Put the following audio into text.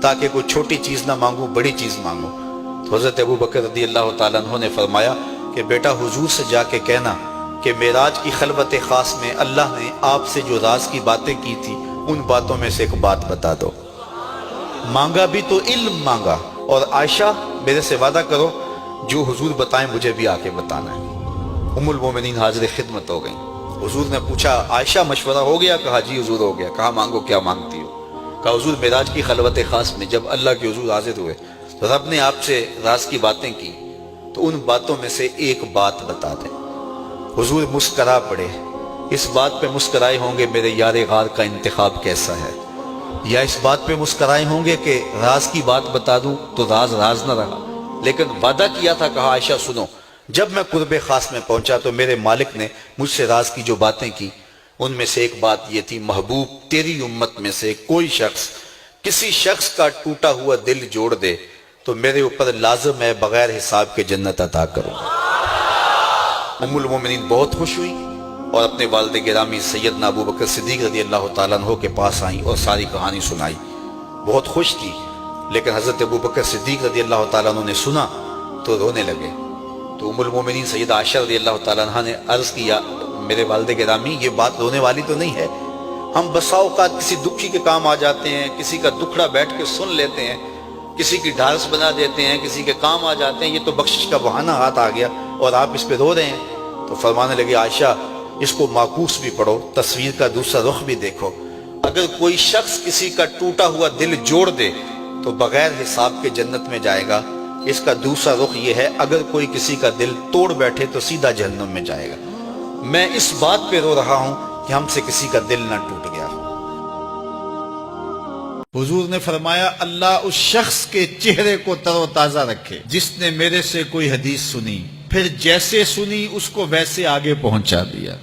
تاکہ کوئی چھوٹی چیز نہ مانگوں، بڑی چیز مانگوں۔ تو حضرت ابو بکر رضی اللہ تعالیٰ عنہ نے فرمایا کہ بیٹا حضور سے جا کے کہنا کہ معراج کی خلوت خاص میں اللہ نے آپ سے جو راز کی باتیں کی تھی ان باتوں میں سے ایک بات بتا دو۔ مانگا بھی تو علم مانگا، اور عائشہ میرے سے وعدہ کرو جو حضور بتائیں مجھے بھی آ کے بتانا ہے۔ ام المومنین حاضر خدمت ہو گئیں۔ حضور نے پوچھا عائشہ مشورہ ہو گیا؟ کہا جی حضور ہو گیا۔ کہا مانگو، کیا مانگتی ہو؟ کہا حضور معراج کی خلوت خاص میں جب اللہ کے حضور حاضر ہوئے تو رب نے آپ سے راز کی باتیں کی، تو ان باتوں میں سے ایک بات بتا دیں۔ حضور مسکرا پڑے۔ اس بات پہ مسکرائے ہوں گے میرے یار غار کا انتخاب کیسا ہے، یا اس بات پہ مسکرائے ہوں گے کہ راز کی بات بتا دوں تو راز راز نہ رہا، لیکن وعدہ کیا تھا۔ کہا عائشہ سنو، جب میں قرب خاص میں پہنچا تو میرے مالک نے مجھ سے راز کی جو باتیں کی ان میں سے ایک بات یہ تھی، محبوب تیری امت میں سے کوئی شخص کسی شخص کا ٹوٹا ہوا دل جوڑ دے تو میرے اوپر لازم ہے بغیر حساب کے جنت عطا کروں۔ ام المومنین بہت خوش ہوئی اور اپنے والد گرامی سیدنا ابو بکر صدیق رضی اللہ تعالیٰ عنہ کے پاس آئیں اور ساری کہانی سنائی۔ بہت خوش تھی، لیکن حضرت ابو بکر صدیق رضی اللہ تعالیٰ عنہ نے سنا تو رونے لگے۔ تو ام المومنین سیدہ عائشہ رضی اللہ تعالیٰ عنہ نے عرض کیا میرے والد گرامی یہ بات رونے والی تو نہیں ہے، ہم بسا اوقات کسی دکھی کے کام آ جاتے ہیں، کسی کا دکھڑا بیٹھ کے سن لیتے ہیں، کسی کی ڈھارس بنا دیتے ہیں، کسی کے کام آ جاتے ہیں، یہ تو بخشش کا بہانہ ہاتھ آ گیا اور آپ اس پہ رو رہے ہیں۔ تو فرمانے لگے عائشہ اس کو معکوس بھی پڑھو، تصویر کا دوسرا رخ بھی دیکھو۔ اگر کوئی شخص کسی کا ٹوٹا ہوا دل جوڑ دے تو بغیر حساب کے جنت میں جائے گا۔ اس کا دوسرا رخ یہ ہے اگر کوئی کسی کا دل توڑ بیٹھے تو سیدھا جہنم میں جائے گا۔ میں اس بات پہ رو رہا ہوں کہ ہم سے کسی کا دل نہ ٹوٹ گیا۔ حضور نے فرمایا اللہ اس شخص کے چہرے کو تر و تازہ رکھے جس نے میرے سے کوئی حدیث سنی، پھر جیسے سنی اس کو ویسے آگے پہنچا دیا۔